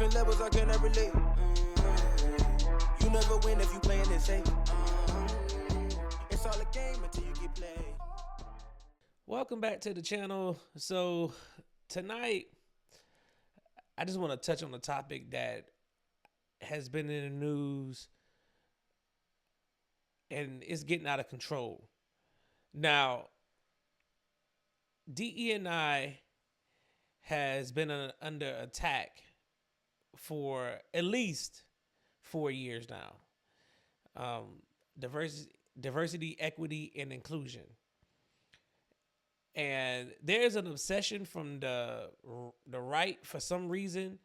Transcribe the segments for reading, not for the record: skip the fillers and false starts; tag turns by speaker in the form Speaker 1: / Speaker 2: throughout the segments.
Speaker 1: Different levels, I cannot relate. You never win if you playing it safe. It's all a game until you get played.
Speaker 2: Welcome back to the channel. So tonight, I just want to touch on a topic that has been in the news and it's getting out of control. Now, DEI has been under attack for at least 4 years now. Diversity, equity, and inclusion. And there's an obsession from the right for some reason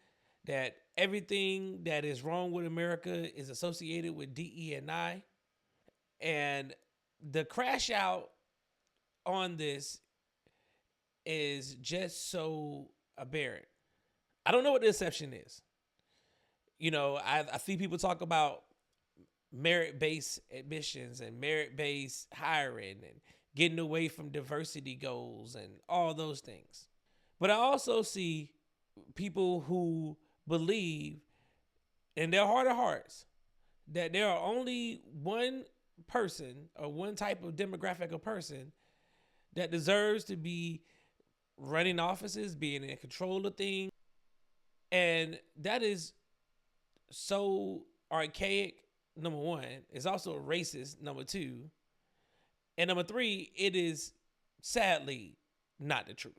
Speaker 2: that everything that is wrong with America is associated with DE&I. And the crash out on this is just so aberrant. I don't know what the exception is. You know, I see people talk about merit-based admissions and merit-based hiring and getting away from diversity goals and all those things. But I also see people who believe in their heart of hearts that there are only one person or one type of demographic of person that deserves to be running offices, being in control of things. And that is so archaic, number one. It's also racist, number two. And number three, it is sadly not the truth.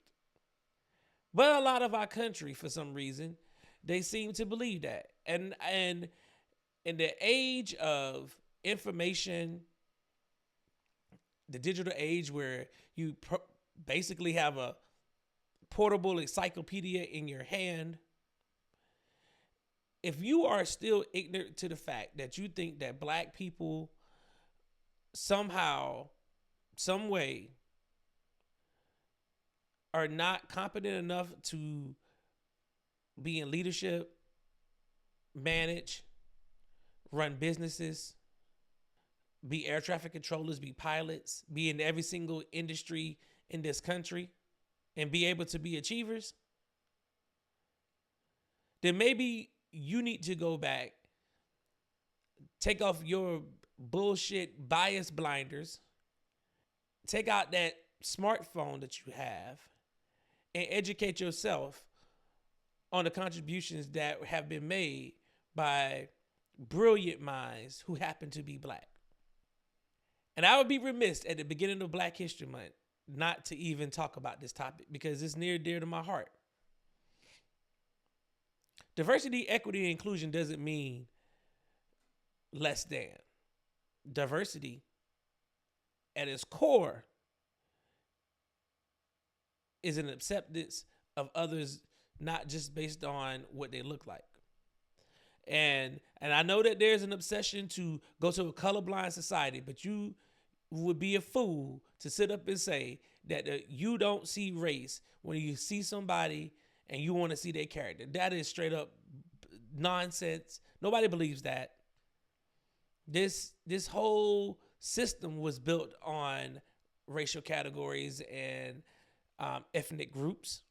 Speaker 2: But a lot of our country, for some reason, they seem to believe that. And in the age of information, the digital age where you basically have a portable encyclopedia in your hand, if you are still ignorant to the fact that you think that black people somehow, some way, are not competent enough to be in leadership, manage, run businesses, be air traffic controllers, be pilots, be in every single industry in this country, and be able to be achievers, then maybe you need to go back, take off your bullshit bias blinders, take out that smartphone that you have, and educate yourself on the contributions that have been made by brilliant minds who happen to be black. And I would be remiss at the beginning of Black History Month not to even talk about this topic because it's near and dear to my heart. Diversity, equity, and inclusion doesn't mean less than. Diversity, at its core, is an acceptance of others, not just based on what they look like. And I know that there's an obsession to go to a colorblind society, but you would be a fool to sit up and say that you don't see race when you see somebody and you want to see their character. That is straight up nonsense. Nobody believes that. This whole system was built on racial categories and ethnic groups.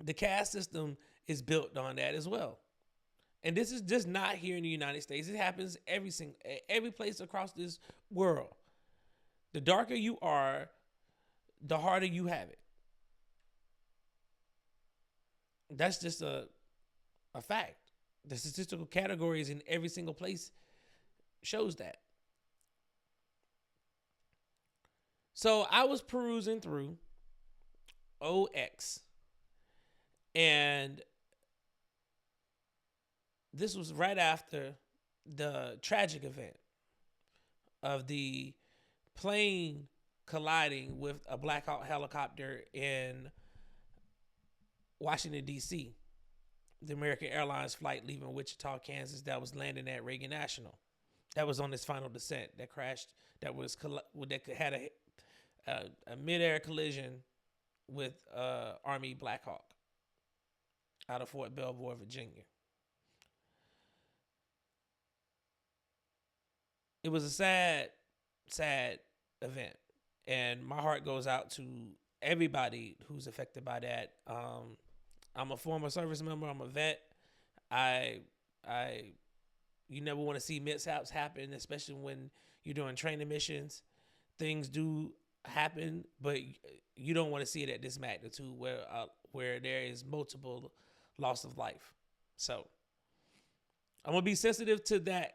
Speaker 2: The caste system is built on that as well. And this is just not here in the United States. It happens every place across this world. The darker you are, the harder you have it. That's just a fact. The statistical categories in every single place shows that. So I was perusing through OX, and this was right after the tragic event of the plane colliding with a Black Hawk helicopter in Washington, D.C., the American Airlines flight leaving Wichita, Kansas, that was landing at Reagan National. That was on its final descent. That crashed. That had a mid-air collision with Army Black Hawk out of Fort Belvoir, Virginia. It was a sad event, and my heart goes out to everybody who's affected by that. I'm a former service member. I'm a vet. I I you never want to see mishaps happen, especially when you're doing training missions. Things do happen, but you don't want to see it at this magnitude where there is multiple loss of life. So I'm gonna be sensitive to that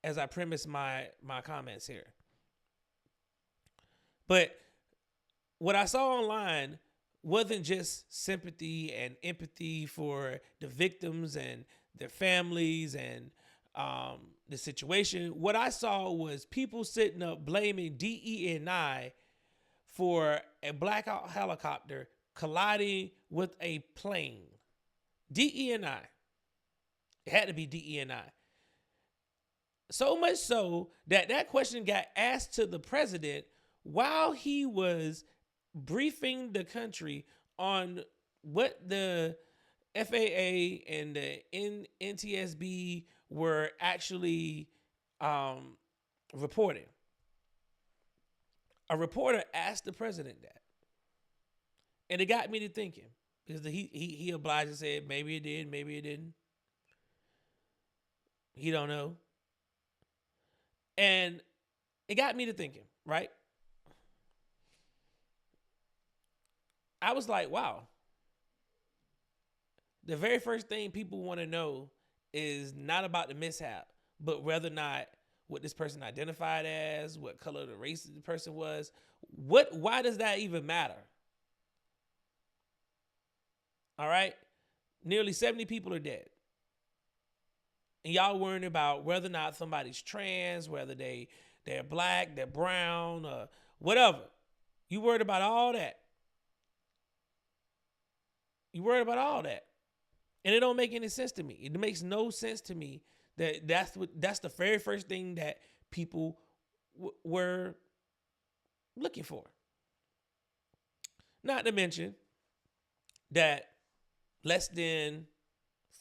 Speaker 2: as I premise my comments here. But what I saw online wasn't just sympathy and empathy for the victims and their families and the situation. What I saw was people sitting up blaming DEI for a blackout helicopter colliding with a plane. DEI. It had to be DEI. So much so that that question got asked to the president while he was briefing the country on what the FAA and the NTSB were actually reporting. A reporter asked the president that, and it got me to thinking because he obliged and said maybe it did, maybe it didn't. He don't know, and it got me to thinking. Right, I was like, wow. The very first thing people want to know is not about the mishap, but whether or not what this person identified as, what color the race the person was. Why does that even matter? All right. Nearly 70 people are dead. And y'all worrying about whether or not somebody's trans, whether they're black, they're brown, whatever. You worried about all that. You worried about all that. And it don't make any sense to me. It makes no sense to me that's the very first thing that people were looking for. Not to mention that less than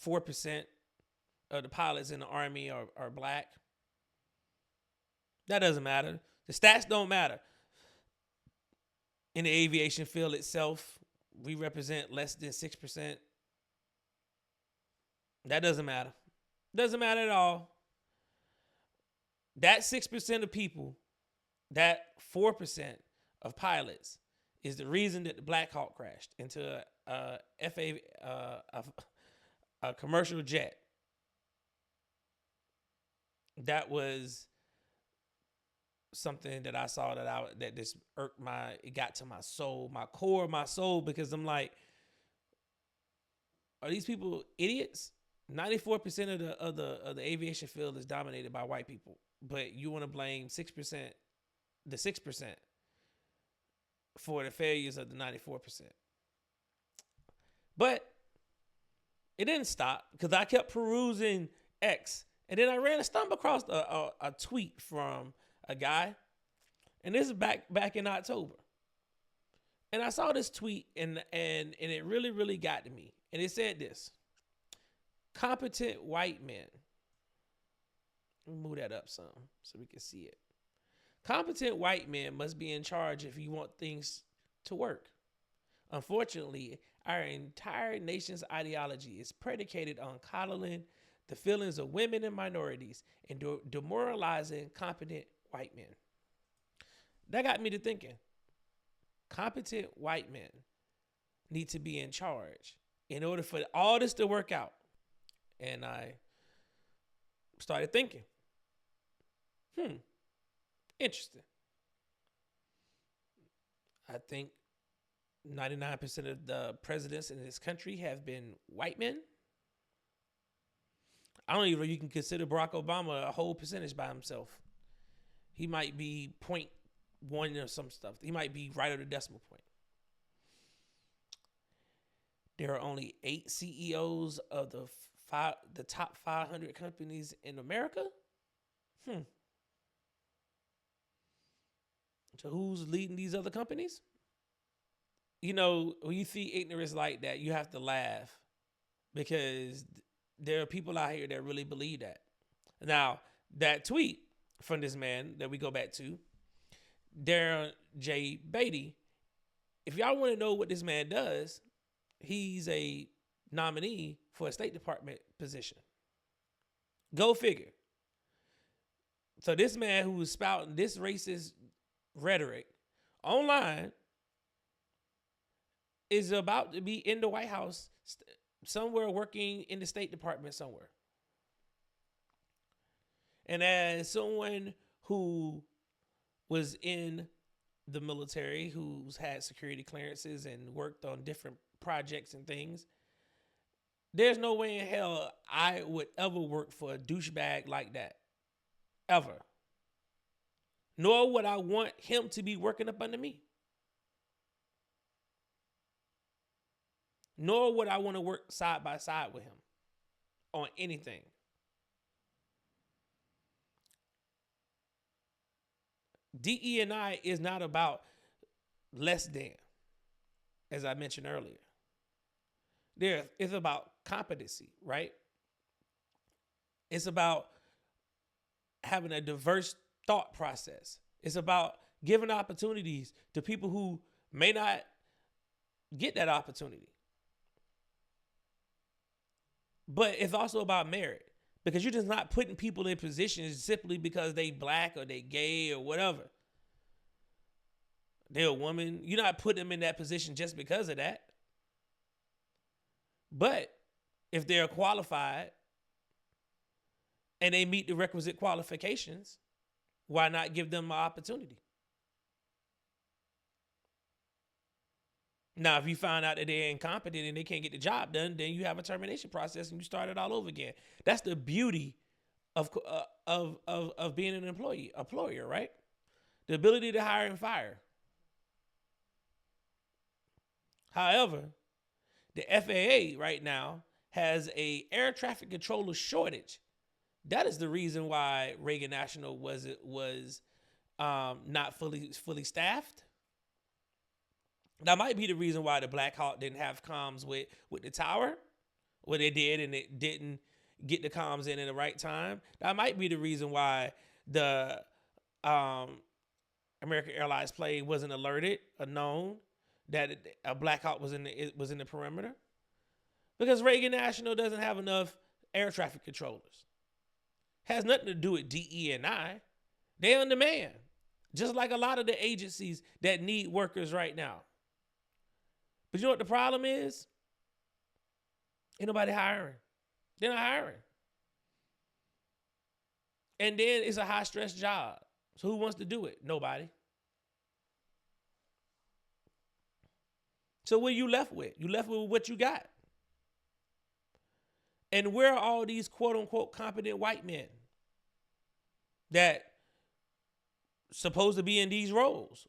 Speaker 2: 4% of the pilots in the Army are black. That doesn't matter. The stats don't matter. In the aviation field itself, we represent less than 6%. That doesn't matter. Doesn't matter at all. That 6% of people, that 4% of pilots is the reason that the Black Hawk crashed into a commercial jet. That was something that I saw that just irked it got to my soul, my core of my soul, because I'm like, are these people idiots? 94% of the aviation field is dominated by white people, but you want to blame 6%, the 6%, for the failures of the 94%. But it didn't stop because I kept perusing X, and then I stumbled across a tweet from a guy, and this is back in October. And I saw this tweet, and it really, really got to me. And it said this: competent white men. Let me move that up some so we can see it. Competent white men must be in charge if you want things to work. Unfortunately, our entire nation's ideology is predicated on coddling the feelings of women and minorities and demoralizing competent white men. That got me to thinking. Competent white men need to be in charge in order for all this to work out. And I started thinking, interesting. I think 99% of the presidents in this country have been white men. I don't even know if you can consider Barack Obama a whole percentage by himself. He might be 0.1 or some stuff. He might be right at the decimal point. There are only 8 CEOs of the top 500 companies in America. So who's leading these other companies? You know, when you see ignorance like that, you have to laugh because there are people out here that really believe that. Now, that tweet from this man that we go back to, Darren J. Beatty, if y'all want to know what this man does, he's a nominee for a State Department position. Go figure. So this man who was spouting this racist rhetoric online is about to be in the White House somewhere, working in the State Department somewhere. And as someone who was in the military, who's had security clearances and worked on different projects and things, there's no way in hell I would ever work for a douchebag like that. Ever. Nor would I want him to be working up under me. Nor would I want to work side by side with him on anything. DE&I is not about less than, as I mentioned earlier. It's about competency, right? It's about having a diverse thought process. It's about giving opportunities to people who may not get that opportunity. But it's also about merit, because you're just not putting people in positions simply because they black or they gay or whatever. They're a woman. You're not putting them in that position just because of that. But if they're qualified and they meet the requisite qualifications, why not give them an opportunity? Now, if you find out that they're incompetent and they can't get the job done, then you have a termination process and you start it all over again. That's the beauty of being an employer, right? The ability to hire and fire. However, the FAA right now has a air traffic controller shortage. That is the reason why Reagan National was not fully staffed. That might be the reason why the Black Hawk didn't have comms with the tower, what they did, and it didn't get the comms in the right time. That might be the reason why the American Airlines plane wasn't alerted or known that a Black Hawk was in the perimeter, because Reagan National doesn't have enough air traffic controllers. Has nothing to do with DE&I. They're on demand, just like a lot of the agencies that need workers right now. But you know what the problem is? Ain't nobody hiring. They're not hiring. And then it's a high stress job. So who wants to do it? Nobody. So what are you left with? You left with what you got. And where are all these quote unquote competent white men that supposed to be in these roles?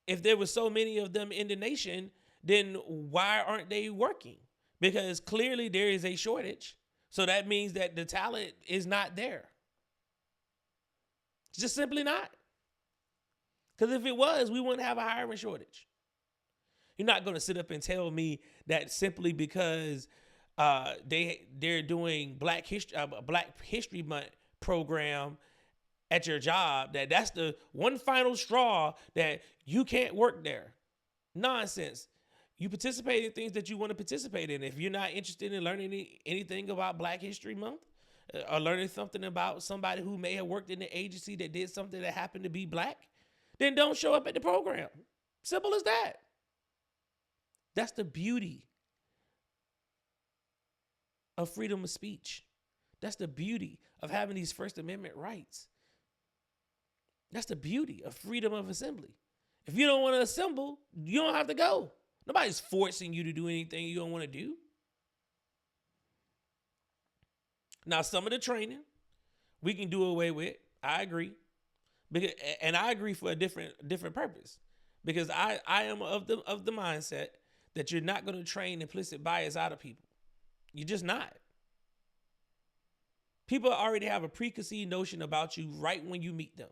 Speaker 2: If there were so many of them in the nation, then why aren't they working? Because clearly there is a shortage. So that means that the talent is not there. It's just simply not. Because if it was, we wouldn't have a hiring shortage. You're not going to sit up and tell me that simply because they're doing Black History Month program at your job, that's the one final straw that you can't work there. Nonsense. You participate in things that you want to participate in. If you're not interested in learning anything about Black History Month or learning something about somebody who may have worked in the agency that did something that happened to be black, then don't show up at the program. Simple as that. That's the beauty of freedom of speech. That's the beauty of having these First Amendment rights. That's the beauty of freedom of assembly. If you don't want to assemble, you don't have to go. Nobody's forcing you to do anything you don't want to do. Now, some of the training we can do away with. I agree. And I agree for a different purpose. Because I am of the mindset that you're not going to train implicit bias out of people. You're just not. People already have a preconceived notion about you right when you meet them.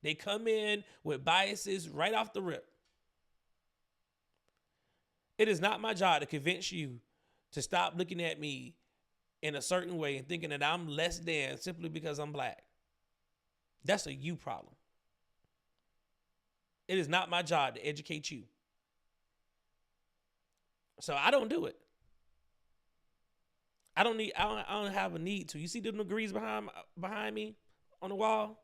Speaker 2: They come in with biases right off the rip. It is not my job to convince you to stop looking at me in a certain way and thinking that I'm less than simply because I'm black. That's a you problem. It is not my job to educate you. So I don't do it. I don't have a need to. You see the degrees behind me on the wall?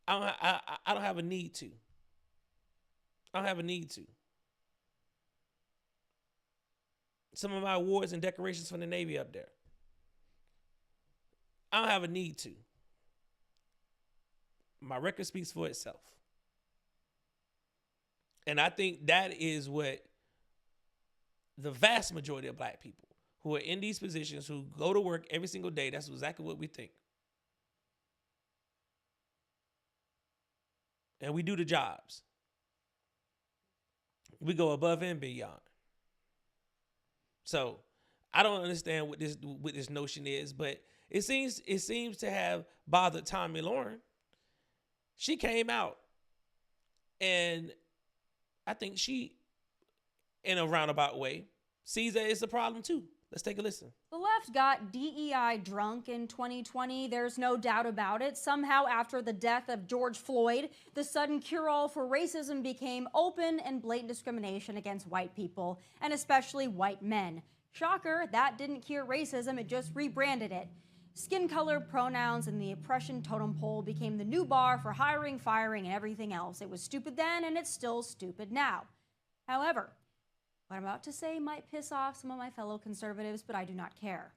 Speaker 2: I don't have a need to. I don't have a need to. Some of my awards and decorations from the Navy up there. I don't have a need to. My record speaks for itself. And I think that is what the vast majority of black people who are in these positions, who go to work every single day, that's exactly what we think. And we do the jobs. We go above and beyond. So I don't understand what this notion is, but it seems to have bothered Tommy Lauren. She came out, and I think she, in a roundabout way, sees that it's a problem too. Let's take a listen.
Speaker 3: The left got DEI drunk in 2020. There's no doubt about it. Somehow, after the death of George Floyd, the sudden cure-all for racism became open and blatant discrimination against white people, and especially white men. Shocker, that didn't cure racism, it just rebranded it. Skin color, pronouns, and the oppression totem pole became the new bar for hiring, firing, and everything else. It was stupid then, and it's still stupid now. However, what I'm about to say might piss off some of my fellow conservatives, but I do not care.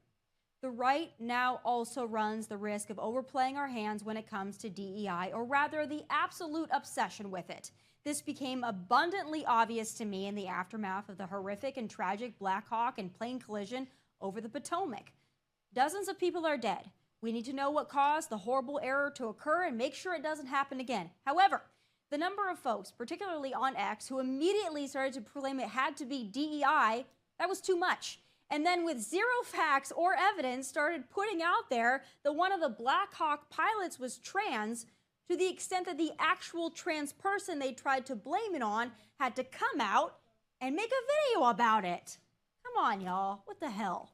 Speaker 3: The right now also runs the risk of overplaying our hands when it comes to DEI, or rather the absolute obsession with it. This became abundantly obvious to me in the aftermath of the horrific and tragic Black Hawk and plane collision over the Potomac. Dozens of people are dead. We need to know what caused the horrible error to occur and make sure it doesn't happen again. However, the number of folks, particularly on X, who immediately started to proclaim it had to be DEI, that was too much. And then with zero facts or evidence started putting out there that one of the Black Hawk pilots was trans, to the extent that the actual trans person they tried to blame it on had to come out and make a video about it. Come on, y'all. What the hell?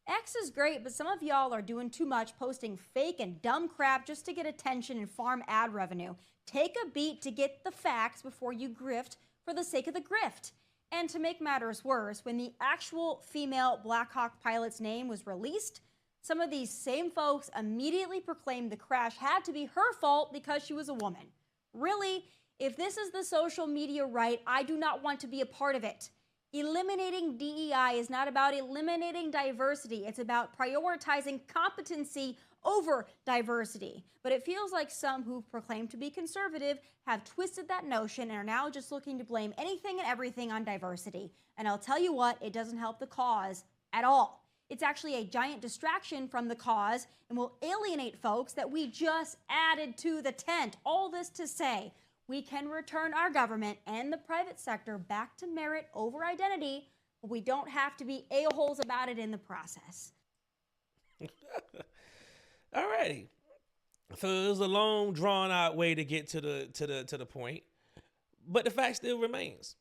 Speaker 3: X is great, but some of y'all are doing too much, posting fake and dumb crap just to get attention and farm ad revenue. Take a beat to get the facts before you grift for the sake of the grift. And to make matters worse, when the actual female Black Hawk pilot's name was released, some of these same folks immediately proclaimed the crash had to be her fault because she was a woman. Really, if this is the social media right, I do not want to be a part of it. Eliminating DEI is not about eliminating diversity. It's about prioritizing competency over diversity. But it feels like some who proclaim to be conservative have twisted that notion and are now just looking to blame anything and everything on diversity. And I'll tell you what, it doesn't help the cause at all. It's actually a giant distraction from the cause and will alienate folks that we just added to the tent. All this to say, we can return our government and the private sector back to merit over identity, but we don't have to be a-holes about it in the process.
Speaker 2: All righty. So it was a long, drawn-out way to get to the point, but the fact still remains.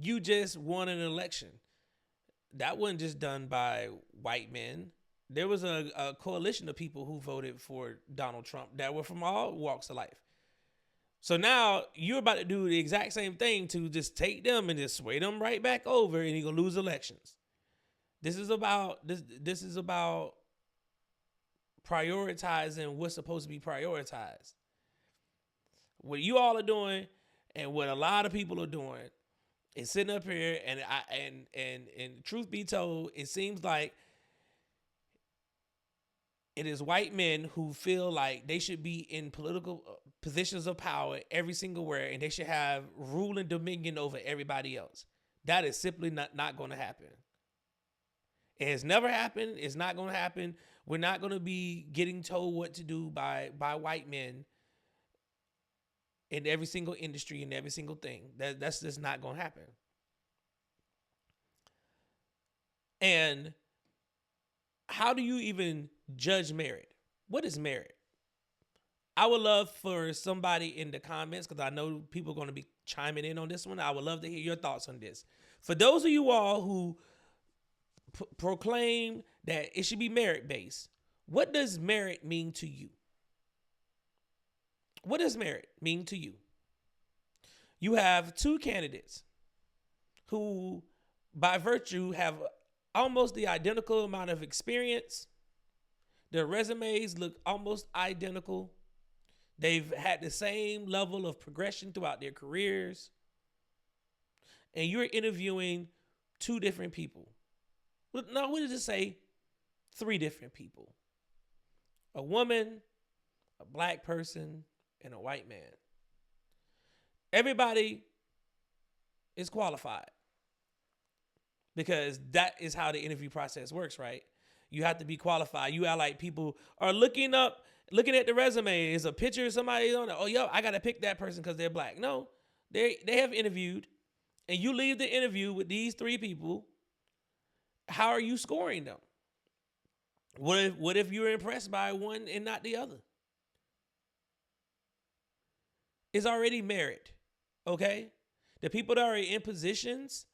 Speaker 2: You just won an election. That wasn't just done by white men. There was a coalition of people who voted for Donald Trump that were from all walks of life. So now you're about to do the exact same thing to just take them and just sway them right back over, and you're gonna lose elections. This is about prioritizing what's supposed to be prioritized. What you all are doing, and what a lot of people are doing, is sitting up here, and truth be told, it seems like it is white men who feel like they should be in political positions of power every single where, and they should have rule and dominion over everybody else. That is simply not going to happen. It has never happened. It's not going to happen. We're not going to be getting told what to do by white men in every single industry and every single thing. That's just not going to happen. And how do you even judge merit? What is merit? I would love for somebody in the comments, because I know people are going to be chiming in on this one. I would love to hear your thoughts on this. For those of you all who proclaim that it should be merit-based, what does merit mean to you? What does merit mean to you? You have two candidates who, by virtue, have almost the identical amount of experience. Their resumes look almost identical. They've had the same level of progression throughout their careers. And you're interviewing two different people. No, what did it say? Three different people. A woman, a black person, and a white man. Everybody is qualified because that is how the interview process works, right? You have to be qualified. You are like people are looking at the resume. Is a picture of somebody on it. Oh, yo, I got to pick that person because they're black. No, they have interviewed, and you leave the interview with these three people. How are you scoring them? What if you're impressed by one and not the other? It's already merit, okay? The people that are in positions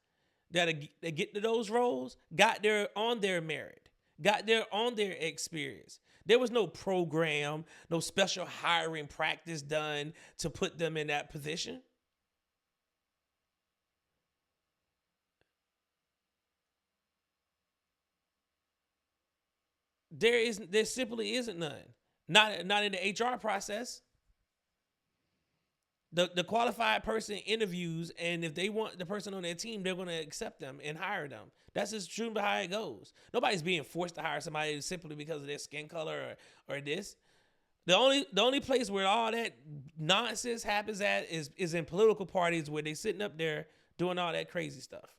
Speaker 2: that get to those roles got there on their merit, got there on their experience. There was no program, no special hiring practice done to put them in that position. There simply isn't none. Not in the HR process. The qualified person interviews, and if they want the person on their team, they're going to accept them and hire them. That's just true to how it goes. Nobody's being forced to hire somebody simply because of their skin color or this. The only place where all that nonsense happens at is in political parties where they sitting up there doing all that crazy stuff.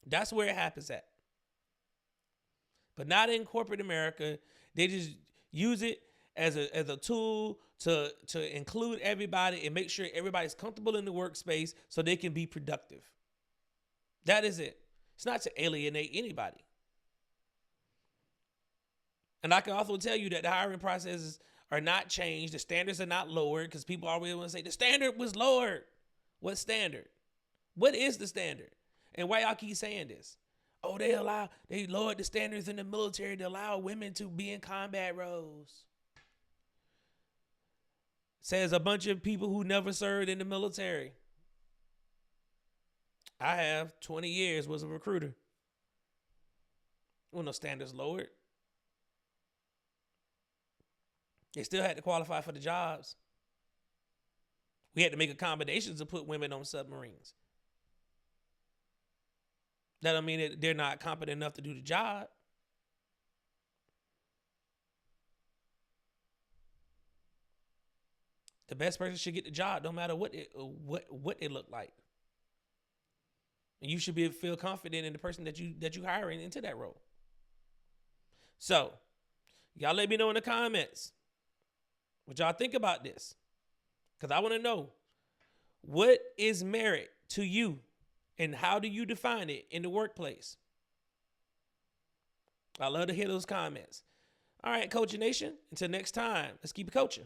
Speaker 2: That's where it happens at. But not in corporate America. They just use it as a tool to include everybody and make sure everybody's comfortable in the workspace so they can be productive. That is it. It's not to alienate anybody. And I can also tell you that the hiring processes are not changed. The standards are not lowered because people always want to say the standard was lowered. What standard? What is the standard? And why y'all keep saying this? Oh, they lowered the standards in the military to allow women to be in combat roles. Says a bunch of people who never served in the military. I have 20 years, was a recruiter. Well, no standards lowered. They still had to qualify for the jobs. We had to make accommodations to put women on submarines. That don't mean that they're not competent enough to do the job. The best person should get the job, no matter what it look like. And you should feel confident in the person that you hiring into that role. So, y'all let me know in the comments what y'all think about this, because I want to know, what is merit to you, and how do you define it in the workplace? I love to hear those comments. All right, Coaching Nation. Until next time, let's keep it coaching.